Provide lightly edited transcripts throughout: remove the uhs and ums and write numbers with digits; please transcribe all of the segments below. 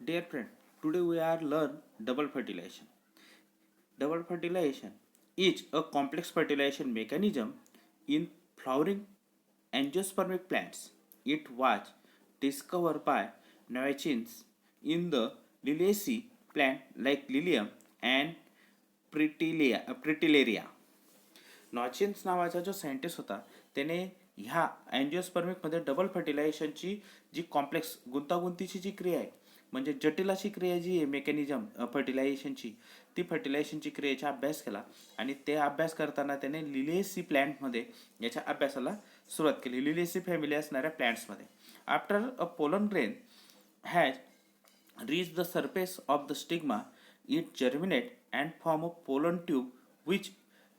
Dear friend, today we are learn double fertilization. Double fertilization is a complex fertilization mechanism in flowering angiospermic plants. It was discovered by Noachians in the Liliaceae plant like Lilium and Fritillaria. नॉचिन्स नावाचा जो scientist होता त्याने ह्या अँजिओस्पर्मिकमध्ये double फर्टिलायझेशनची जी complex गुंतागुंतीची जी क्रिया आहे म्हणजे जटिल अशी क्रिया जी आहे मेकॅनिझम फर्टिलायझेशनची ती फर्टिलायझेशनची क्रियेचा अभ्यास केला आणि ते अभ्यास करताना त्याने लिलिएसी प्लॅन्टमध्ये याच्या अभ्यासाला सुरुवात केली. लिलिएसी फॅमिली असणाऱ्या प्लॅन्ट्समध्ये after a pollen grain has reach the surface of the stigma, it germinate and form a pollen tube which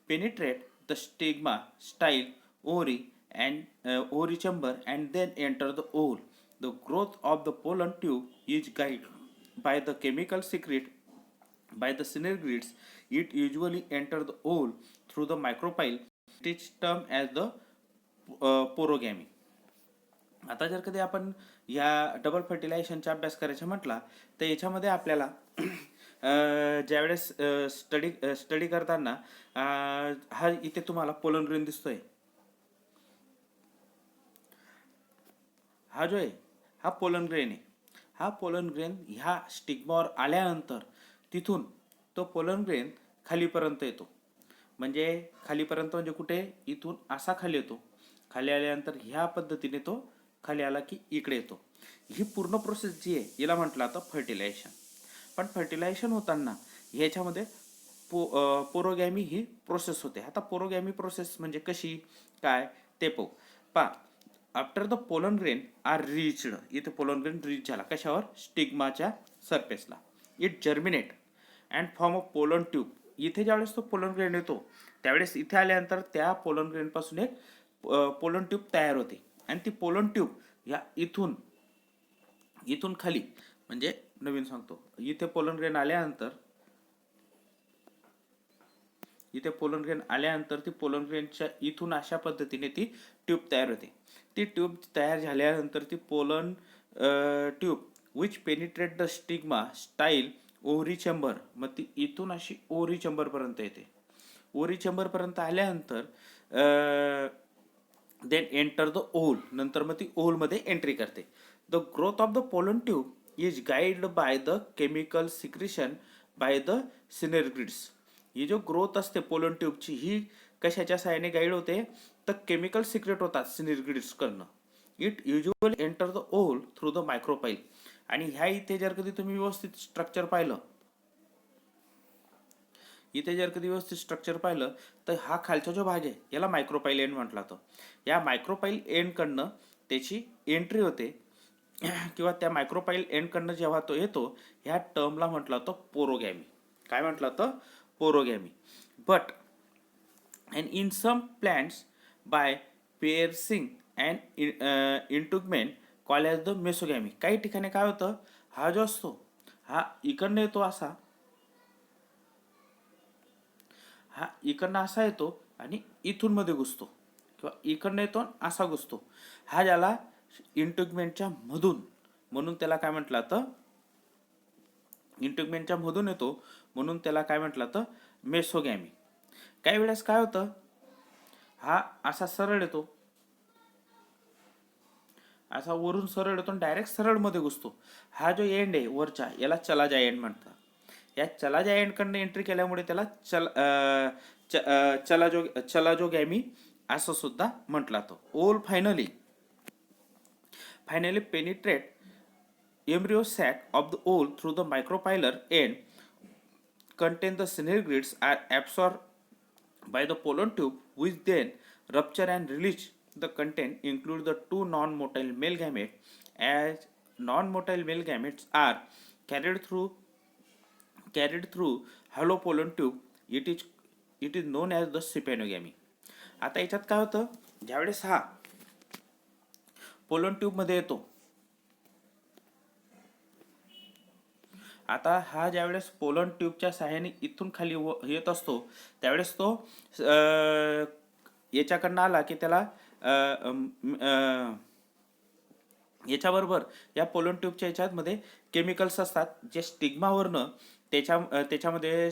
penetrate the stigma, style, ovary and ovary chamber and then enter the ovule. The growth of the pollen tube is guided by the chemical secret by the synergids. It usually enter the ovule through the micropyle. It is termed as the porogamy. आता जर कधी आपण या double फर्टिलायझेशनचा अभ्यास करायचा म्हटला तर याच्यामध्ये आपल्याला ज्यावेळेस स्टडी करताना हा इथे तुम्हाला पोलन ग्रेन दिसतोय. हा जो आहे हा पोलन ग्रेन आहे. हा पोलन ग्रेन ह्या स्टिग्मावर आल्यानंतर तिथून तो पोलन ग्रेन खालीपर्यंत येतो. म्हणजे खालीपर्यंत म्हणजे कुठे इथून असा खाली येतो. खाली आल्यानंतर ह्या पद्धतीने तो खाली आला की इकडे येतो. ही पूर्ण प्रोसेस जी आहे याला म्हटलं आता फर्टिलायझेशन. पण फर्टिलायझेशन होताना ह्याच्यामध्ये पोरोगॅमी ही प्रोसेस होते. आता पोरोगॅमी प्रोसेस म्हणजे कशी काय ते पहा. After the pollen grain are reached, इथे पोलन ग्रेन रीच झाला कशावर स्टिग्माच्या सरफेसला. It germinate and form a pollen tube. इथे ज्यावेळेस तो पोलन ग्रेन येतो त्यावेळेस इथे आल्यानंतर त्या पोलन ग्रेन पासून एक पोलन ट्यूब तयार होते आणि ती पोलन ट्यूब या इथून खाली म्हणजे नवीन सांगतो इथे पोलन ग्रेन आल्यानंतर ती पोलन ग्रेनच्या इथून अशा पद्धतीने ती ट्यूब तयार होते. ती ट्यूब तयार झाल्यानंतर ती pollen tube which penetrate the stigma style ovary chamber. मग ती इथून अशी ओव्हरी चेंबर पर्यंत येते. ओव्हरी चेंबर पर्यंत आल्यानंतर देन एंटर द ओव्हल. नंतर मग ती ओव्हल मध्ये एंट्री करते. The growth of the pollen tube is guide by the chemical secretion by the synergids. ही जो ग्रोथ असते पोलन ट्यूबची ही कशाच्या सहाय्याने गाईड होते तर केमिकल सिक्रेट होतात सिनेर्गिड्स कडनं. It usually enter the ovule through the micropyle. आणि ह्या इथे जर कधी तुम्ही व्यवस्थित स्ट्रक्चर पाहिलं तर हा खालचा जो भाग आहे याला मायक्रोपाईल एंड म्हटला जातो. या मायक्रोपाईल एंड कडनं त्याची एंट्री होते किंवा त्या मायक्रोपाईल एंड कडनं जेव्हा तो येतो ह्या टर्मला म्हटला तो पोरोगॅमी. काय म्हटलं तर porogamy. But and in some plants by piercing and integument call as the mesogamy. काही ठिकाणी काय होतं हा जो असतो हा इकडनं येतो असा, हा इकडनं असा येतो आणि इथून मध्ये घुसतो किंवा इकडनं येतो असा घुसतो. हा ज्याला इंटुगमेंटच्या मधून म्हणून त्याला काय म्हटलं तर इंटुगमेंटच्या मधून येतो म्हणून त्याला काय म्हटलं तर मेसोगॅमी. काही वेळेस काय होतं हा असा सरळ येतो, असा वरून सरळ येतो डायरेक्ट सरळ मध्ये घुसतो. हा जो एंड आहे वरचा याला चलाजा एंड म्हणतात. या चलाजा एंड कडनं एंट्री केल्यामुळे त्याला चलाजोगॅमी असं सुद्धा म्हटला तो. ओल finally penetrate embryo sac of the ovule through the micropylar end contain the synergids are absorbed by the pollen tube which then rupture and release the content include the two non-motile male gametes. As non-motile male gametes are carried through hollow pollen tube, it is known as the sponogamy. आता याच्यात काय होतं ज्यावेळेस हा pollen tube मध्ये येतो, आता हा ज्यावेळेस पोलन ट्यूबच्या सहाय्याने इथून खाली येत असतो त्यावेळेस तो याच्याकडनं आला की त्याला याच्याबरोबर या पोलन ट्यूबच्या याच्यामध्ये केमिकल्स असतात जे स्टिग्मावरनं त्याच्यामध्ये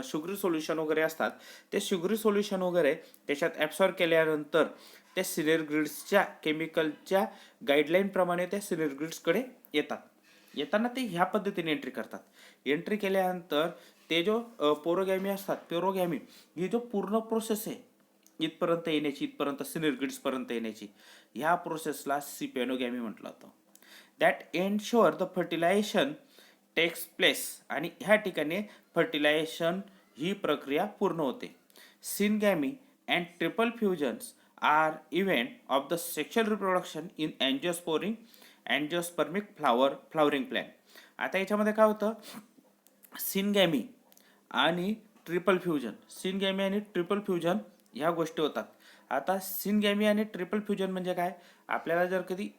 शुगरी सोल्युशन वगैरे असतात. ते शुगरी सोल्युशन वगैरे त्याच्यात ॲब्सॉर्ब केल्यानंतर त्या सिनेरग्रिड्सच्या केमिकलच्या गाईडलाईनप्रमाणे त्या सिनेरग्रिड्सकडे येतात. येताना ते ह्या पद्धतीने एंट्री करतात. एंट्री केल्यानंतर ते जो पोरोगॅमी असतात, प्युरोगॅमी ही जो पूर्ण प्रोसेस आहे इथपर्यंत येण्याची, इथपर्यंत सिनेरग्रिड्सपर्यंत येण्याची, ह्या प्रोसेसला सिपेनोगॅमी म्हटलं जातं. That ensure the fertilisation takes place, आणि ह्या ठिकाणी फर्टिलायझेशन ही प्रक्रिया पूर्ण होते. Syngamy and triple fusions are event of the sexual reproduction in angiospermic flowering plan. आता याच्यामध्ये काय होतं, सिनगॅमी आणि ट्रिपल फ्युजन, सिनगॅमी आणि ट्रिपल फ्युजन ह्या गोष्टी होतात. आता सिनगॅमी आणि ट्रिपल फ्युजन म्हणजे काय, आपल्याला जर कधी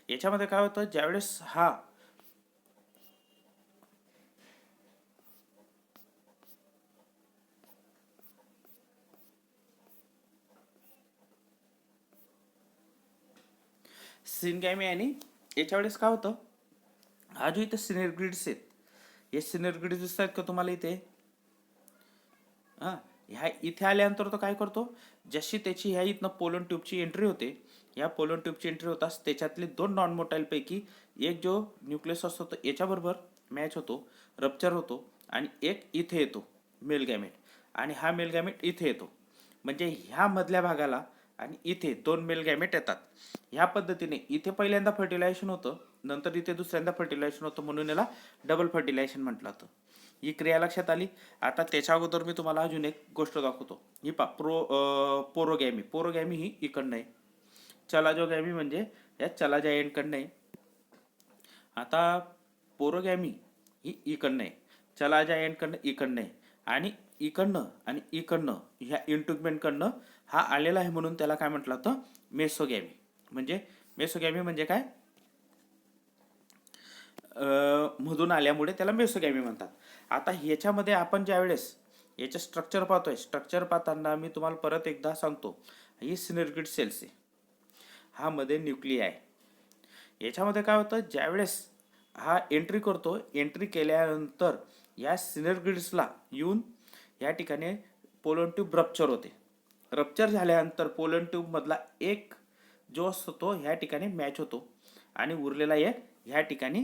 याच्यामध्ये काय होतं, ज्यावेळेस हा सिनगॅमी आणि याच्या वेळेस काय होतं, हा जो इथं सिनेरग्रिड्स आहेत, हे सिनेरग्रिड्स दिसतात का तुम्हाला इथे, हां, ह्या इथे आल्यानंतर तो काय करतो, जशी त्याची ह्या इथनं पोलन ट्यूबची एंट्री होते, ह्या पोलन ट्यूबची एंट्री होताच त्याच्यातले दोन नॉन मोटाईलपैकी एक जो न्यूक्लियस असतो तो याच्याबरोबर मॅच होतो, रप्चर होतो, आणि एक इथे येतो मेल गॅमेट, आणि हा मेल गॅमेट इथे येतो. म्हणजे ह्या मधल्या भागाला आणि इथे दोन मेल गॅमेट येतात. ह्या पद्धतीने इथे पहिल्यांदा फर्टिलायझेशन होतं, नंतर इथे दुसऱ्यांदा फर्टिलायझेशन होतं, म्हणून याला डबल फर्टिलायझेशन म्हटलं जातं. ही क्रिया लक्षात आली. आता त्याच्या अगोदर मी तुम्हाला अजून एक गोष्ट दाखवतो. ही पोरोगॅमी, पोरोगॅमी ही इकडनं आहे, चलाजोगॅमी म्हणजे या चलाजा एंडकडनं आहे. आता पोरोगॅमी ही इकडनं आहे, चलाजा एंडकडनं इकडनं आहे, आणि इकडनं ह्या इंटुगमेंटकडनं हा आलेला आहे, म्हणून त्याला काय म्हटलं जातं, मेसोगॅमी. म्हणजे मेसोगॅमी म्हणजे काय, मधून आल्यामुळे त्याला मेसोगॅमी म्हणतात. आता ह्याच्यामध्ये आपण ज्यावेळेस याचं स्ट्रक्चर पाहतोय, स्ट्रक्चर पाहताना मी तुम्हाला परत एकदा सांगतो, ही सिनेरग्रिड सेल्स आहे, हा मध्ये न्यूक्लिया आहे. याच्यामध्ये काय होतं, ज्यावेळेस हा एंट्री करतो, एंट्री केल्यानंतर या सिनेरग्रिड्सला येऊन या ठिकाणी पोलन ट्यूब रप्चर होते. रप्चर झाल्यानंतर पोलन ट्यूब मधला एक जो असतो तो ह्या ठिकाणी मॅच होतो, आणि उरलेला एक ह्या ठिकाणी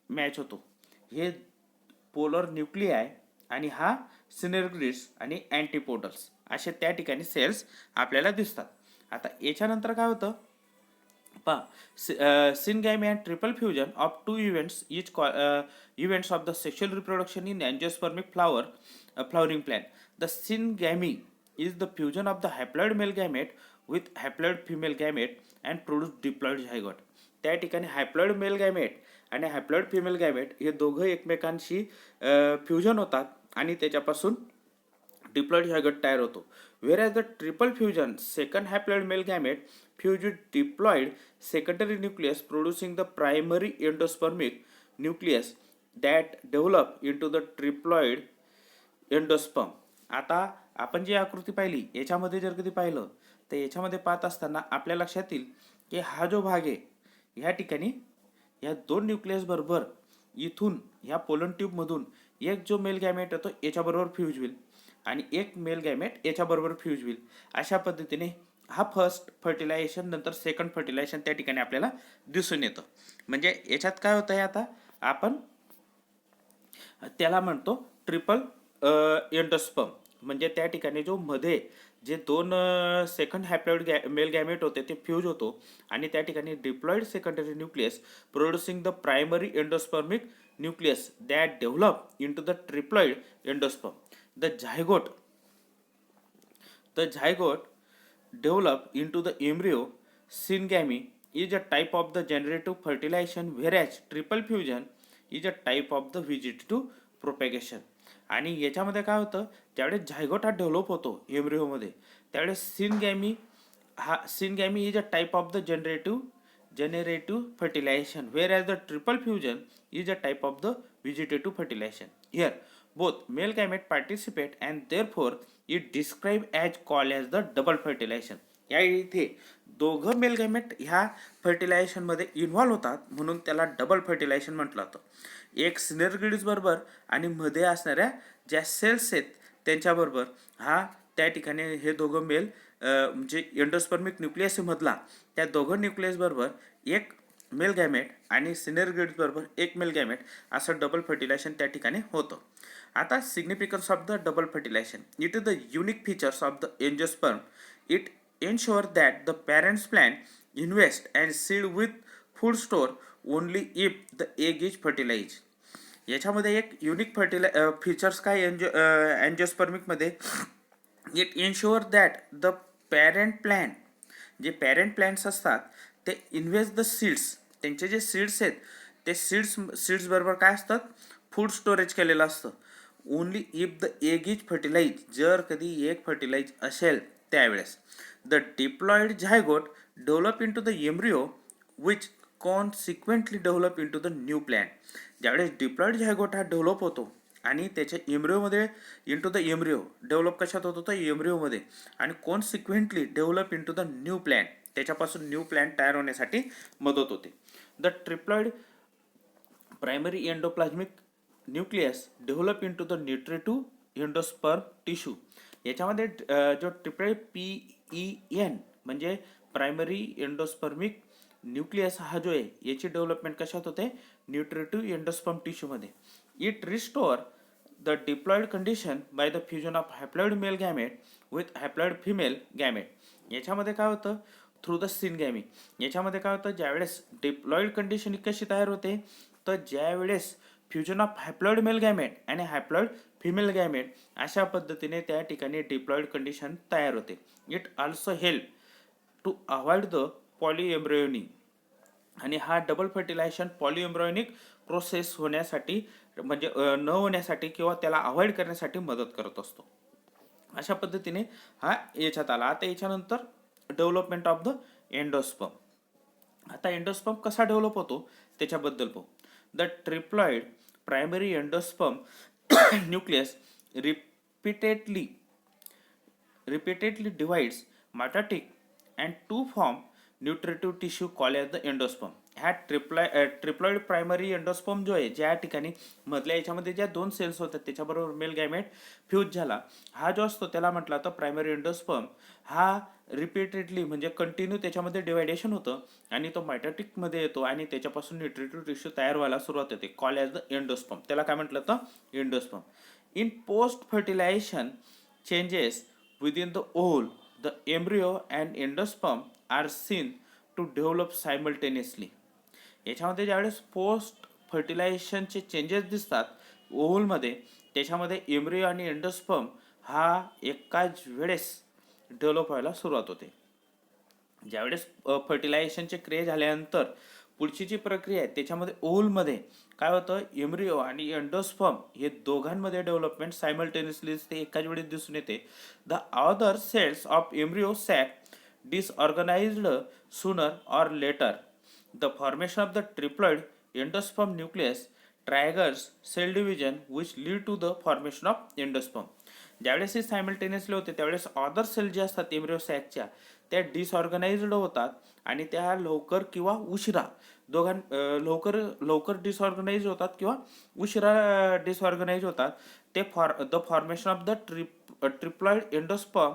मॅच होतो. हे पोलर न्यूक्लियाय आणि हा सिनेरग्रिड्स आणि अँटीपोडल्स असे त्या ठिकाणी सेल्स आपल्याला दिसतात. आता याच्यानंतर काय होतं पहा, syngamy and triple fusion of two events events of the sexual reproduction in angiospermic flowering plan. The syngamy is the fusion of the haploid male gamete with haploid female gamete and produce diploid zygote. त्या ठिकाणी haploid male gamete आणि haploid female gamete हे दोघं एकमेकांशी fusion होतात, आणि त्याच्यापासून diploid zygote तयार होतो. Whereas the triple fusion second haploid male gamete fuse with diploid secondary nucleus producing the primary endospermic nucleus that develop into the triploid endosperm. आता आपण जी आकृती पाहिली याच्यामध्ये जर कधी पाहिलं तर याच्यामध्ये पाहत असताना आपल्या लक्षात येईल की हा जो भाग आहे ह्या ठिकाणी या दोन न्यूक्लियस बरोबर इथून ह्या पोलन ट्यूबमधून एक जो मेल गॅमेट येतो याच्याबरोबर फ्यूज होईल, आणि एक मेल गॅमेट याच्याबरोबर फ्यूज होईल. अशा पद्धतीने हा फर्स्ट फर्टिलायझेशन नंतर सेकंड फर्टिलायझेशन त्या ठिकाणी आपल्याला दिसून येतं. म्हणजे याच्यात काय होतं आहे, आता आपण त्याला म्हणतो ट्रिपल एंडोस्पर्म. म्हणजे त्या ठिकाणी जो मध्ये जे दोन सेकंड हॅप्लॉइड मेल गॅमेट होते ते फ्यूज होतो, आणि त्या ठिकाणी diploid secondary nucleus producing the primary endospermic nucleus that develop into the triploid endosperm. The zygote develop into the embryo. Syngamy is a type of the generative fertilization, whereas triple fusion is a type of the vegetative propagation. आणि याच्यामध्ये काय होतं, ज्यावेळेस zygote हा develop होतो एम्ब्रिओमध्ये त्यावेळेस syngamy is a type of the generative fertilisation, whereas the triple fusion is a type of the vegetative fertilisation. Here both male gamete participate and therefore it described as called as the double fertilization. या इथे दोघं mail gamete ह्या फर्टिलायझेशनमध्ये involve होतात, म्हणून त्याला double fertilisation म्हटलं जातं. एक सिनर्गिड्स बरोबर आणि मध्ये असणाऱ्या ज्या सेल्स आहेत त्यांच्याबरोबर हा त्या ठिकाणी हे दोघं मेल म्हणजे एंडोस्पर्मिक न्यूक्लियस मधला त्या दोघं न्यूक्लियस बरोबर एक मेल गॅमेट आणि सिनर्गिड्स बरोबर एक मेल गॅमेट असं डबल फर्टिलायझेशन त्या ठिकाणी होतं. आता significance of the double fertilization. It is the unique features of the angiosperm. It ensure that the parent's plant invest and seed with food store only if the egg is fertilized. याच्यामध्ये एक unique features काय अँजिओस्पर्मिकमध्ये, it insure that the parent plan, जे parent plants असतात ते invest the seeds, त्यांचे जे seeds आहेत ते सीड्स बरोबर काय असतात, फूड स्टोरेज केलेलं असतं. Only if the egg is fertilise, जर कधी एग फर्टिलाइज असेल त्यावेळेस. The diploid zygote develop into the embryo which consequently develop into the new plant. ज्यावेळेस डिप्लॉइड झायगोट हा डेव्हलप होतो आणि त्याच्या एम्ब्रिओमध्ये into the embryo develop कशात होतो तर एम्ब्रिओमध्ये, आणि consequently develop into the new plant, त्याच्यापासून न्यू प्लॅन्ट तयार होण्यासाठी मदत होते. The triploid primary endoplasmic nucleus develop into the nutritive endosperm tissue. याच्यामध्ये जो ट्रिप्लॉइड PEN म्हणजे प्रायमरी एंडोस्पर्मिक न्यूक्लियस हा जो आहे याची डेव्हलपमेंट कशात होते, न्यूट्रिटिव्ह एंडोस्पर्म टिश्यूमध्ये. It restore the diploid condition by the fusion of haploid male gamete with haploid female gamete. याच्यामध्ये काय होतं, थ्रू द सिनगॅमी. याच्यामध्ये काय होतं, ज्यावेळेस डिप्लॉइड कंडिशन कशी तयार होते तर ज्यावेळेस fusion of haploid male gamete आणि हॅप्लॉइड फिमेल गॅमेट अशा पद्धतीने त्या ठिकाणी डिप्लॉइड कंडिशन तयार होते. It also help to avoid the polyembryonic, आणि हा डबल फर्टिलायझेशन पॉलीएम्ब्रियोनिक प्रोसेस होण्यासाठी म्हणजे न होण्यासाठी किंवा त्याला अवॉइड करण्यासाठी मदत करत असतो. अशा पद्धतीने हा याच्यात आला. आता याच्यानंतर डेव्हलपमेंट ऑफ द एंडोस्पर्म. आता एंडोस्पर्म कसा डेव्हलप होतो त्याच्याबद्दल पाहू. The triploid primary endosperm nucleus repeatedly divides mitotic and to form nutritive tissue called as the endosperm. ह्या ट्रिप्लॉइड प्रायमरी एंडोस्पर्म जो आहे, ज्या ठिकाणी मधल्या याच्यामध्ये ज्या दोन सेल्स होतात त्याच्याबरोबर मेल गॅमेट फ्यूज झाला, हा जो असतो त्याला म्हटलं तर प्रायमरी एंडोस्पर्म. हा रिपीटेडली म्हणजे कंटिन्यू त्याच्यामध्ये डिवायडेशन होतं आणि तो मायटोटिकमध्ये येतो आणि त्याच्यापासून न्यूट्रिटिव्ह टिश्यू तयार व्हायला सुरुवात होते, कॉल ॲज द एंडोस्पर्म. त्याला काय म्हटलं तर endosperm. In post fertilization changes within the ovule, the embryo and endosperm are seen to develop simultaneously. याच्यामध्ये ज्यावेळेस पोस्ट फर्टिलायझेशनचे चेंजेस दिसतात ओव्हलमध्ये, त्याच्यामध्ये एम्ब्रियो आणि एंडोस्पर्म हा एकाच वेळेस डेव्हलप व्हायला सुरुवात होते. ज्यावेळेस फर्टिलायझेशनचे क्रिया झाल्यानंतर पुढची जी प्रक्रिया आहे त्याच्यामध्ये ओव्हलमध्ये काय होतं, एम्ब्रिओ आणि एंडोस्पर्म हे दोघांमध्ये डेव्हलपमेंट सायमल्टेनियसली ते एकाच वेळेस दिसून येते. The other cells of embryo sac disorganised sooner or later. The formation of the triploid endosperm nucleus triggers cell division which lead to the formation of endosperm. ज्यावेळेस हे सायमल्टेनियसली होते त्यावेळेस अदर सेल जे असतात एम्ब्रिओ सॅकच्या त्या डिसऑर्गनाइज्ड होतात आणि त्या लवकर किंवा उशिरा लवकर डिसऑर्गनाइज होतात किंवा उशिरा डिसऑर्गनाइज होतात. ते the formation of the triploid endosperm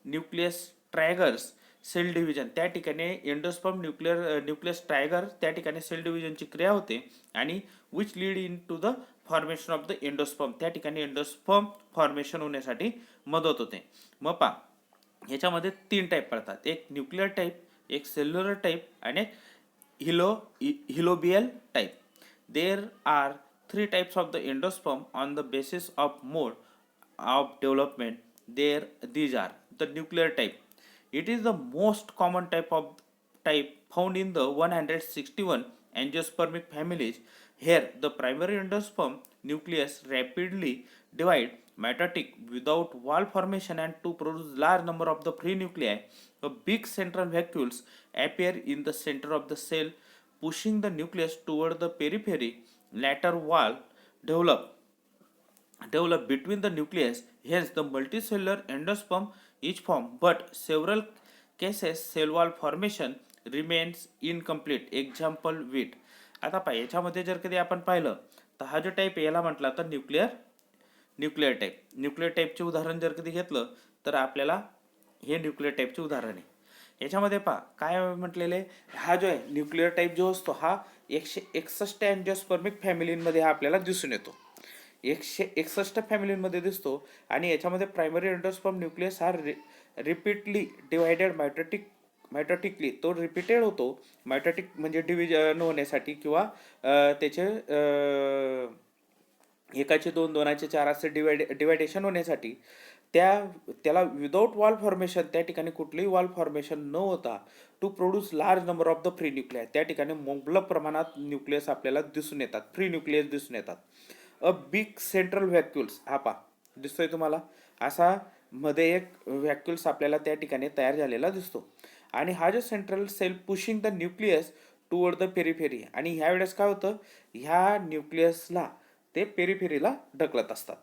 nucleus triggers cell division. त्या ठिकाणी एंडोस्पर्म न्यूक्लियस ट्रायगर त्या ठिकाणी सेल डिव्हिजनची क्रिया होते आणि which lead into the formation of the endosperm. त्या ठिकाणी एंडोस्पर्म फॉर्मेशन होण्यासाठी मदत होते. मग पहा ह्याच्यामध्ये 3 टाईप पडतात, एक न्यूक्लियर टाईप, एक सेल्युलर टाईप आणि एक helobial type. There are 3 types of the endosperm on the basis of mode of development. these are the nuclear type. It is the most common type found in the 161 angiospermic families. Here the primary endosperm nucleus rapidly divide mitotic without wall formation and to produce large number of the free nuclei. A big central vacuoles appear in the center of the cell, pushing the nucleus toward the periphery. Later wall develop between the nucleus. Hence the multicellular endosperm is formed, but several cases cell wall formation remains incomplete. Example wheat. आता पाहिजे याच्यामध्ये जर कधी आपण पाहिलं तर हा जो टाईप याला म्हटला तर न्यूक्लिअर टाईप. न्यूक्लिअर टाईपचे उदाहरण जर कधी घेतलं तर आपल्याला हे न्यूक्लिअर टाईपचे उदाहरण आहे. याच्यामध्ये पहा काय म्हटलेले, हा जो आहे न्यूक्लिअर टाईप जो असतो हा 161 अँजिओस्पर्मिक फॅमिलींमध्ये हा आपल्याला दिसून येतो. 161 फॅमिलींमध्ये दिसतो आणि याच्यामध्ये प्रायमरी एंडोस्पर्म न्यूक्लियस हा रिपीटली डिवायडेड मायटोटिकली तो रिपीटेड होतो. मायटोटिक म्हणजे डिव्हिजन होण्यासाठी किंवा त्याचे एकाचे दोन, दोनाचे चार असे डिवायडेशन होण्यासाठी त्याला विदाऊट वॉल फॉर्मेशन, त्या ठिकाणी कुठलीही वॉल फॉर्मेशन न होता to produce large number of the free nuclear, त्या ठिकाणी मुबलक प्रमाणात न्यूक्लियस आपल्याला दिसून येतात, फ्री न्यूक्लियस दिसून येतात. अ बिग सेंट्रल व्हॅक्युल्स, हा पा दिसतोय तुम्हाला, असा मध्ये एक व्हॅक्युल्स आपल्याला त्या ठिकाणी तयार झालेला दिसतो. आणि हा जो central cell pushing the nucleus toward the periphery, आणि ह्या वेळेस काय होतं, ह्या न्यूक्लियसला ते पेरिफेरीला ढकलत असतात,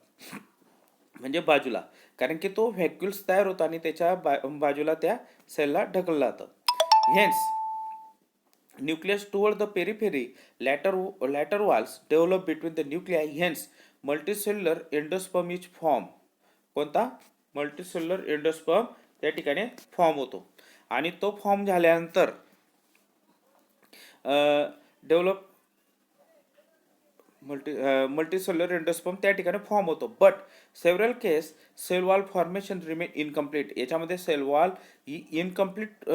म्हणजे बाजूला, कारण की तो व्हॅक्युल्स तयार होतो आणि त्याच्या बाजूला त्या सेलला ढकललं जातं. Hence nucleus toward the periphery later walls develop between the nuclei. Hence multicellular endosperm is form. कोणता? मल्टीसेल्युलर एंडोस्पर्म त्या ठिकाणी फॉर्म होतो. आणि तो फॉर्म झाल्यानंतर डेव्हलप मल्टीसेल्युलर एंडोस्पर्म त्या ठिकाणी फॉर्म होतो. But several case cell wall formation remain incomplete. याच्यामध्ये सेल वॉल ही इनकम्प्लीट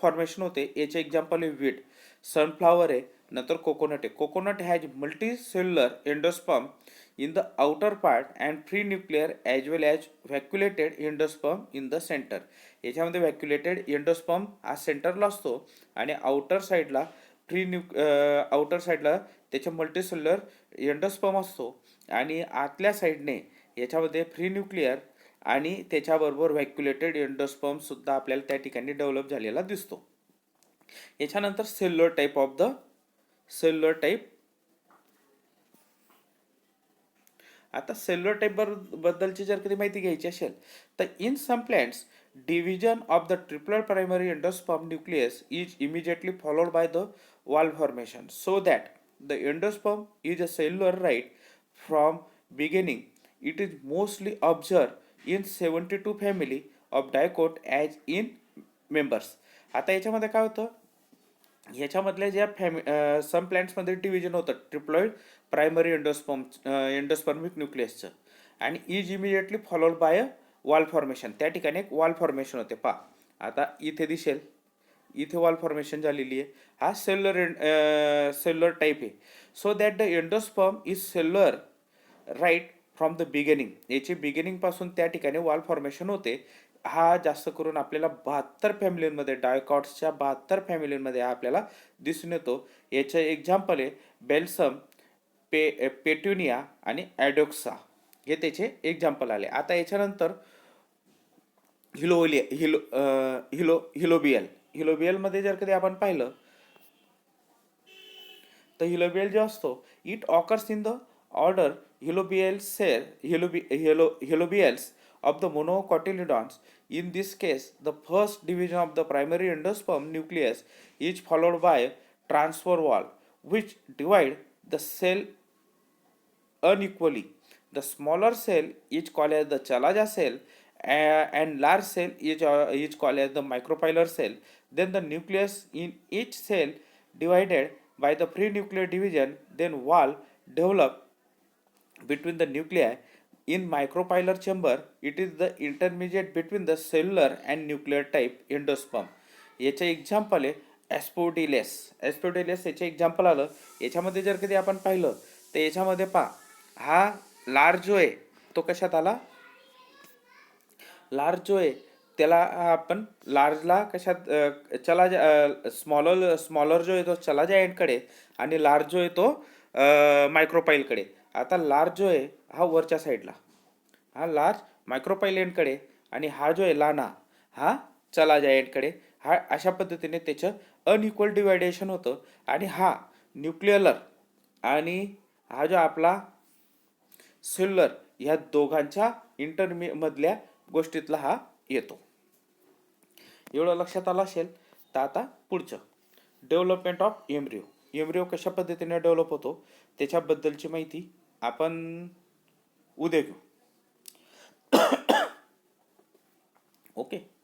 फॉर्मेशन होते. याचे एक्झाम्पल आहे वीट, सनफ्लावर आहे, नंतर कोकोनट आहे. Coconut has multicellular endosperm in the outer part and free nuclear as well as vacuolated endosperm in the centre. याच्यामध्ये vacuolated endosperm हा सेंटरला असतो आणि आउटर साईडला आउटर साईडला त्याच्या मल्टीसेल्युलर एंडोस्पर्म असतो आणि आतल्या साईडने याच्यामध्ये फ्री न्यूक्लियर आणि त्याच्याबरोबर व्हॅक्युलेटेड एंडोस्पर्म सुद्धा आपल्याला त्या ठिकाणी डेव्हलप झालेला दिसतो. याच्यानंतर सेल्युलर टाईप. आता सेल्युलर टाईप बद्दलची जर कधी माहिती घ्यायची असेल तर in some plants division of the triple primary endosperm nucleus is immediately followed by the wall formation, so that the endosperm is a cellular right from beginning. It is mostly observed in 72 family of dicot as in members. आता याच्यामध्ये काय होतं, ह्याच्यामधल्या ज्या सम प्लांट्समध्ये division होतं triploid primary endospermic न्यूक्लियसचं, आणि is immediately followed by a wall formation. त्या ठिकाणी एक वॉल फॉर्मेशन होते. आता इथे दिसेल, इथे वॉल फॉर्मेशन झालेली आहे. हा सेल्युलर टाईप आहे. So that the endosperm is cellular right from the beginning. याची बिगिनिंग पासून त्या ठिकाणी वॉल फॉर्मेशन होते. हा जास्त करून आपल्याला 72 फॅमिलींमध्ये, डायकॉट्सच्या 72 फॅमिलींमध्ये हा आपल्याला दिसून येतो. याचे एक्झाम्पल आहे बेल्सम, पेट्युनिया आणि ॲडोक्सा, हे त्याचे एक्झाम्पल आले. आता याच्यानंतर हिलोबियल जर कधी आपण पाहिलं तर हिलोबियल जो असतो, it occurs in the order helobiales of the monocotyledons. In this case, the first division of the primary endosperm nucleus is followed by transfer wall, which divide the cell unequally. The smaller cell is called as the Chalaja cell, and large cell is called as the micropylar cell. Then the nucleus in each cell divided by the pre-nuclear division, then wall develop between the nuclei. In micropylar chamber, it is the intermediate between the cellular and nuclear type endosperm. याचे example आहे एस्पोडिलेस. याचे example आलं. याच्यामध्ये जर कधी आपण पाहिलं तर याच्यामध्ये हा लार्ज जो आहे तो कशात आला, लार्ज जो आहे त्याला आपण लार्जला कशात स्मॉलर जो आहे तो चलाजा एंडकडे आणि लार्ज जो आहे तो मायक्रोपाईलकडे. आता लार्ज जो आहे हा वरच्या साईडला, हा लार्ज मायक्रोपाईल एंडकडे, आणि हा जो आहे लाना हा चलाजा एंडकडे. हा अशा पद्धतीने त्याचं अनइक्वल डिवायडेशन होतं. आणि हा न्यूक्लिअर आणि हा जो आपला सेल्युलर, ह्या दोघांच्या मधल्या गोष्टीतला हा येतो. एवढं लक्षात आलं असेल तर आता पुढचं डेव्हलपमेंट ऑफ एम्ब्रिओ. एम्ब्रिओ कशा पद्धतीने डेव्हलप होतो त्याच्याबद्दलची माहिती आपण उद्या घेऊ. ओके.